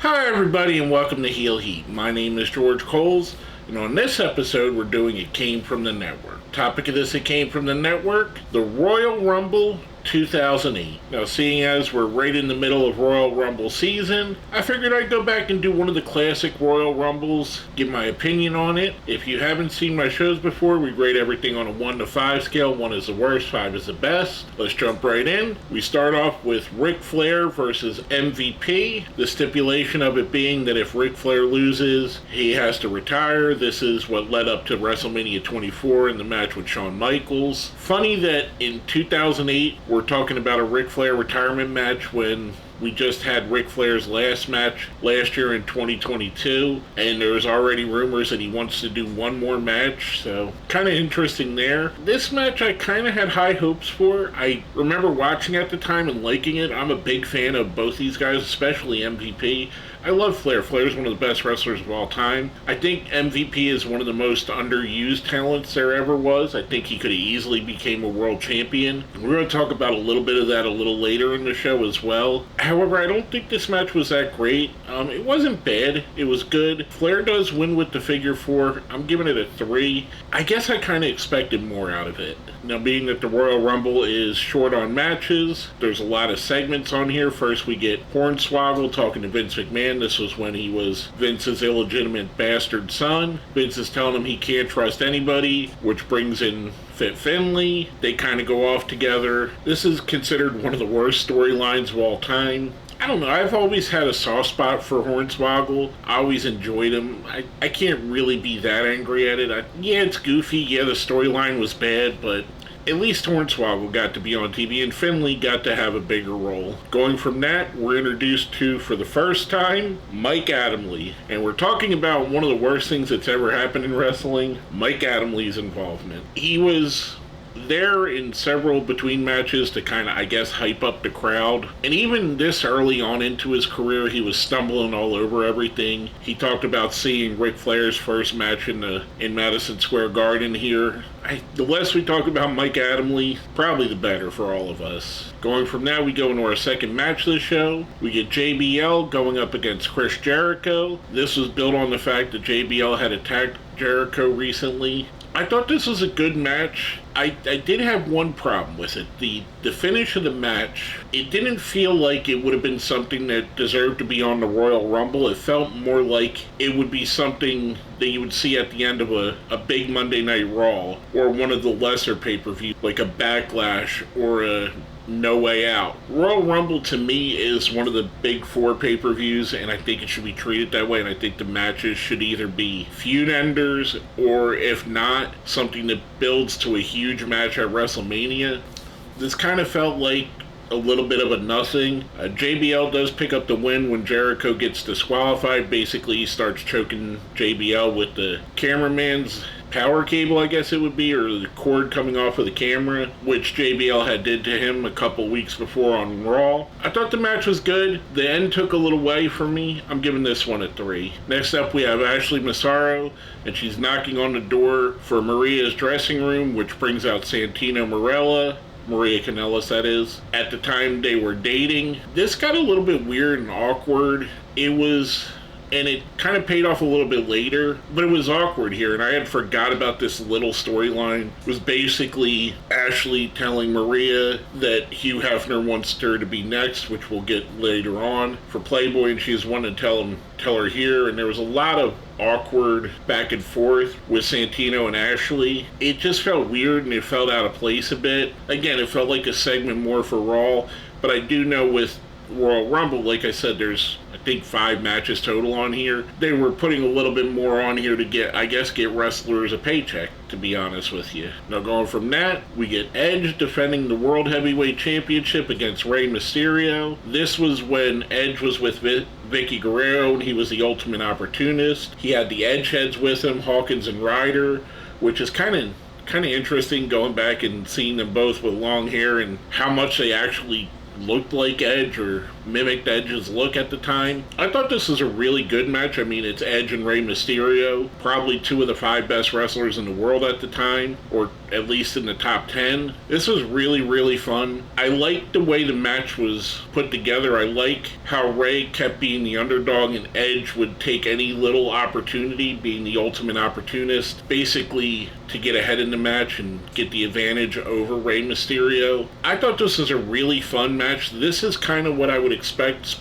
Hi everybody and welcome to Heel Heat. My name is George Coles, and on this episode we're doing It Came From the Network. Topic of this It Came From the Network, the Royal Rumble 2008. Now, seeing as we're right in the middle of Royal Rumble season, I figured I'd go back and do one of the classic Royal Rumbles, give my opinion on it. If you haven't seen my shows before, we rate everything on a 1 to 5 scale. 1 is the worst, 5 is the best. Let's jump right in. We start off with Ric Flair versus MVP. The stipulation of it being that if Ric Flair loses, he has to retire. This is what led up to WrestleMania 24 in the match with Shawn Michaels. Funny that in 2008, we're talking about a Ric Flair retirement match when we just had Ric Flair's last match last year in 2022, and there's already rumors that he wants to do one more match, so kind of interesting there. This match I kind of had high hopes for. I remember watching at the time and liking it. I'm a big fan of both these guys, especially MVP. I love Flair. Flair's one of the best wrestlers of all time. I think MVP is one of the most underused talents there ever was. I think he could have easily became a world champion. We're going to talk about a little bit of that a little later in the show as well. However, I don't think this match was that great. It wasn't bad. It was good. Flair does win with the figure 4. I'm giving it a 3. I guess I kind of expected more out of it. Now, being that the Royal Rumble is short on matches, there's a lot of segments on here. First, we get Hornswoggle talking to Vince McMahon. This was when he was Vince's illegitimate bastard son. Vince is telling him he can't trust anybody, which brings in Fit Finlay. They kind of go off together. This is considered one of the worst storylines of all time. I don't know, I've always had a soft spot for Hornswoggle. I always enjoyed him. I can't really be that angry at it. Yeah, it's goofy. Yeah, the storyline was bad, but at least Hornswoggle got to be on TV and Finlay got to have a bigger role. Going from that, we're introduced to, for the first time, Mike Adamle. And we're talking about one of the worst things that's ever happened in wrestling, Mike Adamle's involvement. He was there in several between matches to kind of, I guess, hype up the crowd. And even this early on into his career, he was stumbling all over everything. He talked about seeing Ric Flair's first match in Madison Square Garden here. The less we talk about Mike Adamle, probably the better for all of us. Going from that, we go into our second match of the show. We get JBL going up against Chris Jericho. This was built on the fact that JBL had attacked Jericho recently. I thought this was a good match. I did have one problem with it. The finish of the match, it didn't feel like it would have been something that deserved to be on the Royal Rumble. It felt more like it would be something that you would see at the end of a big Monday Night Raw or one of the lesser pay-per-views, like a Backlash or a No Way Out. Royal Rumble to me is one of the big 4 pay-per-views, and I think it should be treated that way, and I think the matches should either be feud enders or, if not, something that builds to a huge match at WrestleMania. This kind of felt like a little bit of a nothing. JBL does pick up the win when Jericho gets disqualified. Basically, he starts choking JBL with the cameraman's power cable, I guess it would be, or the cord coming off of the camera, which JBL had did to him a couple weeks before on Raw. I thought the match was good. The end took a little way for me. I'm giving this one a 3. Next up, we have Ashley Massaro, and she's knocking on the door for Maria's dressing room, which brings out Santino Marella. Maria Kanellis, that is. At the time they were dating. This got a little bit weird and awkward. And it kind of paid off a little bit later, but it was awkward here, and I had forgot about this little storyline. It was basically Ashley telling Maria that Hugh Hefner wants her to be next, which we'll get later on, for Playboy, and she's wanting to tell her here, and there was a lot of awkward back and forth with Santino and Ashley. It just felt weird, and it felt out of place a bit. Again, it felt like a segment more for Raw, but I do know with Royal Rumble, like I said, there's I think 5 matches total on here. They were putting a little bit more on here to get wrestlers a paycheck, to be honest with you. Now going from that, we get Edge defending the World Heavyweight Championship against Rey Mysterio. This was when Edge was with Vicky Guerrero, and he was the ultimate opportunist. He had the Edge heads with him, Hawkins and Ryder, which is kind of interesting going back and seeing them both with long hair and how much they actually looked like Edge or mimicked Edge's look at the time. I thought this was a really good match. I mean, it's Edge and Rey Mysterio, probably 2 of the 5 best wrestlers in the world at the time, or at least in the top 10. This was really, really fun. I liked the way the match was put together. I like how Rey kept being the underdog and Edge would take any little opportunity, being the ultimate opportunist, basically to get ahead in the match and get the advantage over Rey Mysterio. I thought this was a really fun match. This is kind of what I would expect,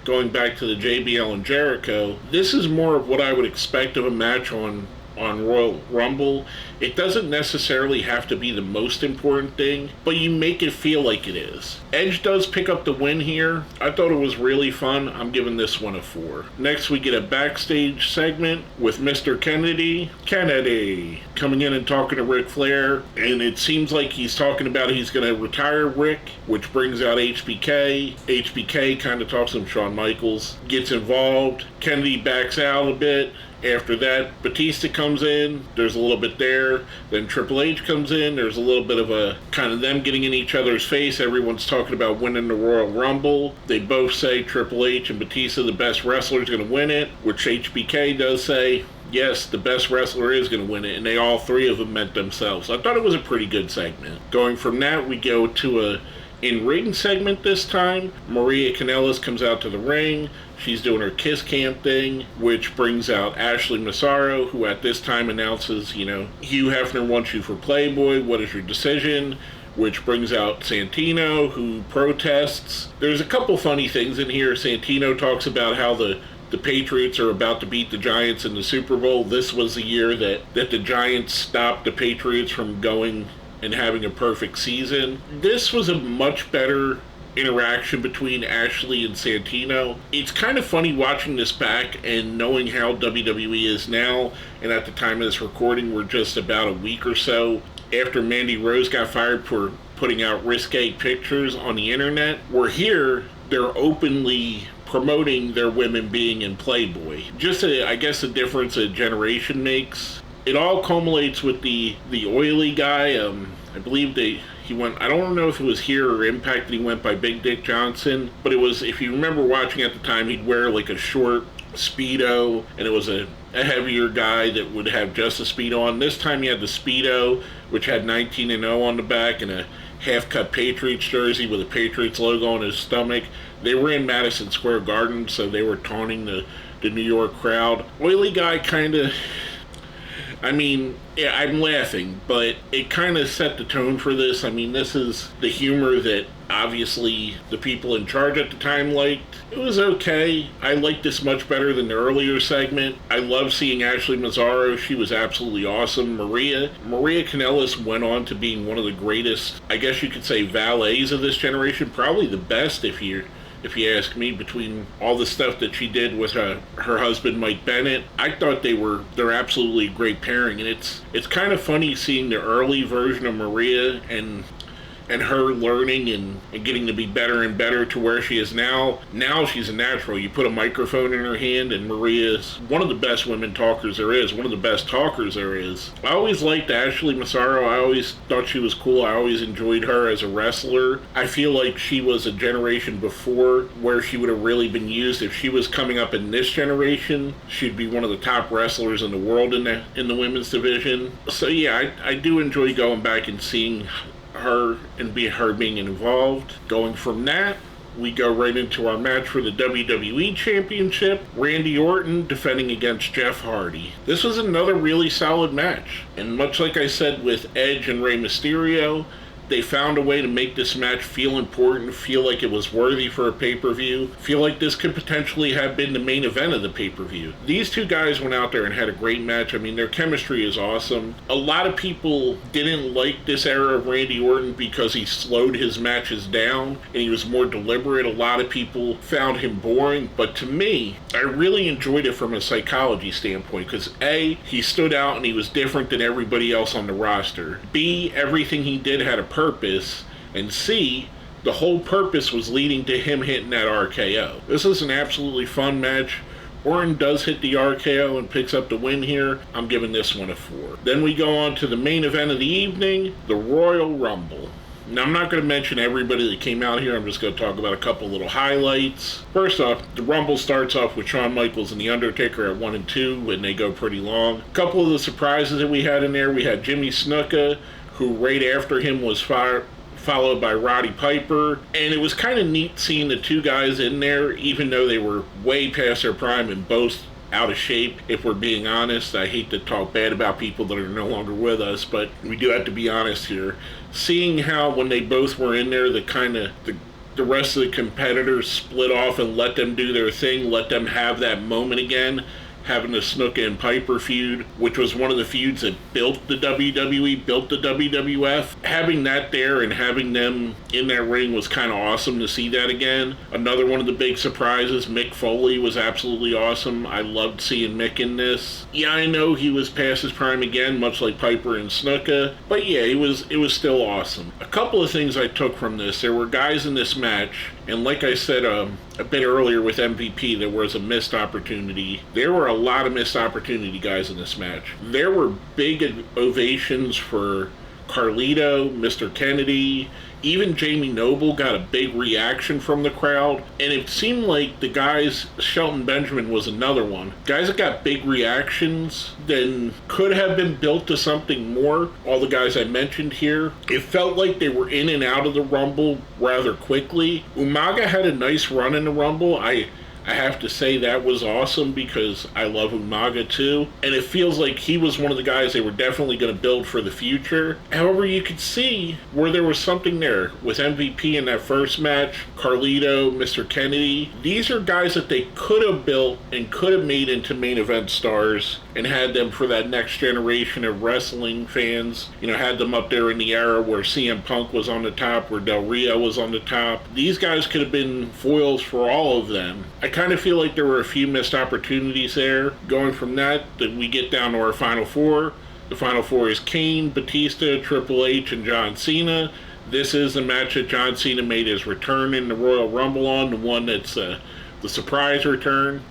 going back to the JBL and Jericho. This is more of what I would expect of a match on Royal Rumble. It doesn't necessarily have to be the most important thing, but you make it feel like it is. Edge does pick up the win here. I thought it was really fun. I'm giving this one a 4. Next, we get a backstage segment with Mr. Kennedy coming in and talking to Ric Flair, and it seems like he's talking about he's going to retire Rick, which brings out HBK. HBK kind of talks to him. Shawn Michaels gets involved. Kennedy backs out a bit. After that, Batista comes in, there's a little bit there. Then Triple H comes in, there's a little bit of a kind of them getting in each other's face. Everyone's talking about winning the Royal Rumble. They both say Triple H and Batista, the best wrestler, is going to win it, which HBK does say, yes, the best wrestler is going to win it, and they all 3 of them meant themselves. I thought it was a pretty good segment. Going from that, we go to a in-ring segment this time. Maria Kanellis comes out to the ring. She's doing her kiss cam thing, which brings out Ashley Massaro, who at this time announces, Hugh Hefner wants you for Playboy. What is your decision? Which brings out Santino, who protests. There's a couple funny things in here. Santino talks about how the Patriots are about to beat the Giants in the Super Bowl. This was the year that the Giants stopped the Patriots from going and having a perfect season. This was a much better interaction between Ashley and Santino. It's kind of funny watching this back and knowing how WWE is now, and at the time of this recording, we're just about a week or so after Mandy Rose got fired for putting out risque pictures on the internet. We're here, they're openly promoting their women being in Playboy. Just I guess the difference a generation makes. It all culminates with the oily guy. I believe he went, I don't know if it was here or Impact that he went by Big Dick Johnson, but it was, if you remember watching at the time, he'd wear like a short Speedo, and it was a heavier guy that would have just a Speedo on. This time he had the Speedo, which had 19-0 on the back, and a half-cut Patriots jersey with a Patriots logo on his stomach. They were in Madison Square Garden, so they were taunting the New York crowd. Oily guy kind of, I mean, yeah, I'm laughing, but it kind of set the tone for this. I mean, this is the humor that obviously the people in charge at the time liked. It was okay. I liked this much better than the earlier segment. I love seeing Ashley Massaro. She was absolutely awesome. Maria Kanellis went on to being one of the greatest, I guess you could say, valets of this generation. Probably the best, if you ask me, between all the stuff that she did with her husband Mike Bennett. I thought they're absolutely a great pairing, and it's kind of funny seeing the early version of Maria and her learning and getting to be better and better to where she is now. Now she's a natural. You put a microphone in her hand, and Maria's one of the best women talkers there is, one of the best talkers there is. I always liked Ashley Massaro. I always thought she was cool. I always enjoyed her as a wrestler. I feel like she was a generation before where she would have really been used. If she was coming up in this generation, she'd be one of the top wrestlers in the world in the women's division. So yeah, I do enjoy going back and seeing her and her being involved. Going from that, we go right into our match for the WWE Championship. Randy Orton defending against Jeff Hardy. This was another really solid match, and much like I said with Edge and Rey Mysterio, they found a way to make this match feel important, feel like it was worthy for a pay-per-view, feel like this could potentially have been the main event of the pay-per-view. These two guys went out there and had a great match. I mean, their chemistry is awesome. A lot of people didn't like this era of Randy Orton because he slowed his matches down and he was more deliberate. A lot of people found him boring, but to me, I really enjoyed it from a psychology standpoint because A, he stood out and he was different than everybody else on the roster. B, everything he did had a purpose, and C, the whole purpose was leading to him hitting that RKO. This is an absolutely fun match. Orton does hit the RKO and picks up the win here. I'm giving this one a 4. Then we go on to the main event of the evening, the Royal Rumble. Now, I'm not going to mention everybody that came out here. I'm just going to talk about a couple little highlights. First off, the Rumble starts off with Shawn Michaels and The Undertaker at 1 and 2, and they go pretty long. A couple of the surprises that we had in there, we had Jimmy Snuka, who right after him was followed by Roddy Piper, and it was kind of neat seeing the two guys in there, even though they were way past their prime and both out of shape, if we're being honest. I hate to talk bad about people that are no longer with us, but we do have to be honest here. Seeing how when they both were in there, the rest of the competitors split off and let them do their thing, let them have that moment again, having the Snuka and Piper feud, which was one of the feuds that built the WWE, built the WWF. Having that there and having them in that ring was kind of awesome to see that again. Another one of the big surprises, Mick Foley was absolutely awesome. I loved seeing Mick in this. Yeah, I know he was past his prime again, much like Piper and Snuka, but yeah, it was still awesome. A couple of things I took from this. There were guys in this match, and like I said a bit earlier with MVP, there was a missed opportunity. There were a lot of missed opportunity guys in this match. There were big ovations for Carlito, Mr. Kennedy, even Jamie Noble got a big reaction from the crowd, and it seemed like the guys, Shelton Benjamin was another one, guys that got big reactions then could have been built to something more. All the guys I mentioned here, it felt like they were in and out of the Rumble rather quickly. Umaga had a nice run in the Rumble. I have to say that was awesome because I love Umaga too. And it feels like he was one of the guys they were definitely going to build for the future. However, you could see where there was something there with MVP in that first match, Carlito, Mr. Kennedy. These are guys that they could have built and could have made into main event stars and had them for that next generation of wrestling fans. You know, had them up there in the era where CM Punk was on the top, where Del Rio was on the top. These guys could have been foils for all of them. I kind of feel like there were a few missed opportunities there. Going from that we get down to our Final Four. The Final Four is Kane, Batista, Triple H, and John Cena. This is the match that John Cena made his return in the Royal Rumble on, the one that's the surprise return.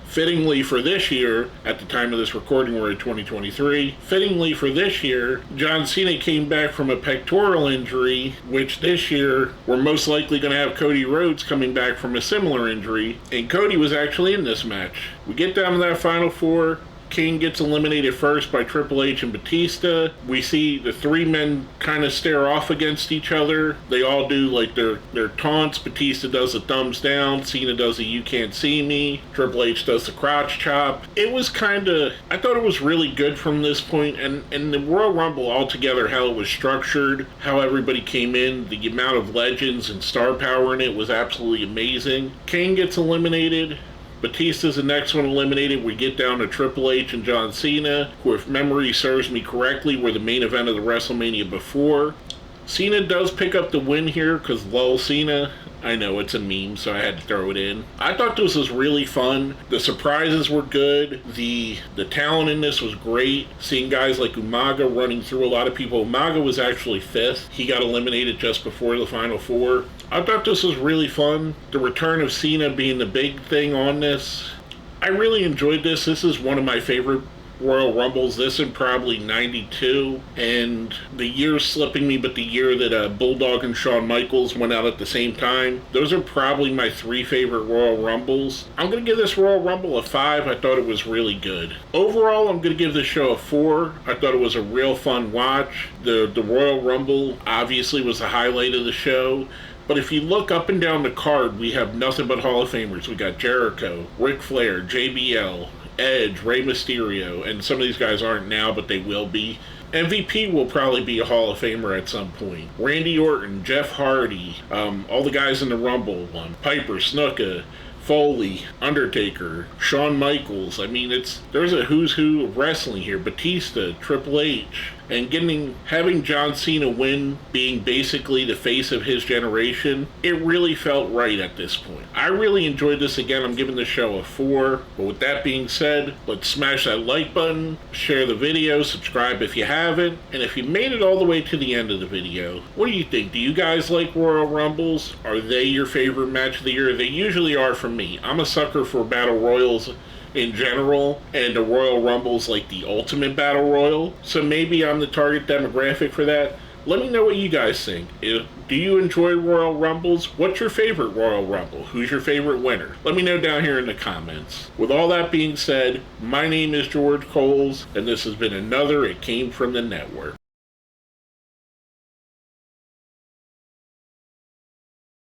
Fittingly for this year, at the time of this recording, we're in 2023, fittingly for this year, John Cena came back from a pectoral injury, which this year, we're most likely going to have Cody Rhodes coming back from a similar injury, and Cody was actually in this match. We get down to that Final Four. King gets eliminated first by Triple H and Batista. We see the three men kind of stare off against each other. They all do like their taunts. Batista does the thumbs down. Cena does the you can't see me. Triple H does the crotch chop. It was I thought it was really good from this point. And the Royal Rumble altogether, how it was structured, how everybody came in, the amount of legends and star power in it was absolutely amazing. Kane gets eliminated. Batista's the next one eliminated. We get down to Triple H and John Cena, who, if memory serves me correctly, were the main event of the WrestleMania before. Cena does pick up the win here because lol Cena. I know it's a meme, so I had to throw it in. I thought this was really fun. The surprises were good. The talent in this was great. Seeing guys like Umaga running through a lot of people. Umaga was actually fifth. He got eliminated just before the Final Four. I thought this was really fun. The return of Cena being the big thing on this. I really enjoyed this. This is one of my favorite Royal Rumbles. This and probably 92, and the year's slipping me, but the year that Bulldog and Shawn Michaels went out at the same time. Those are probably my three favorite Royal Rumbles. I'm going to give this Royal Rumble a 5. I thought it was really good. Overall, I'm going to give this show a 4. I thought it was a real fun watch. The Royal Rumble obviously was the highlight of the show. But if you look up and down the card, we have nothing but Hall of Famers. We got Jericho, Ric Flair, JBL, Edge, Rey Mysterio, and some of these guys aren't now, but they will be. MVP will probably be a Hall of Famer at some point. Randy Orton, Jeff Hardy, all the guys in the Rumble one, Piper, Snuka, Foley, Undertaker, Shawn Michaels. I mean, there's a who's who of wrestling here. Batista, Triple H, and having John Cena win, being basically the face of his generation, it really felt right at this point. I really enjoyed this. Again, I'm giving the show a 4. But with that being said, let's smash that like button, share the video, subscribe if you haven't, and if you made it all the way to the end of the video, what do you think? Do you guys like Royal Rumbles? Are they your favorite match of the year? They usually are for me. I'm a sucker for Battle Royals in general, and the Royal Rumble's like the ultimate Battle Royal, so maybe I'm the target demographic for that. Let me know what you guys think. Do you enjoy Royal Rumbles? What's your favorite Royal Rumble? Who's your favorite winner? Let me know down here in the comments. With all that being said, my name is George Coles, and this has been another It Came From the Network.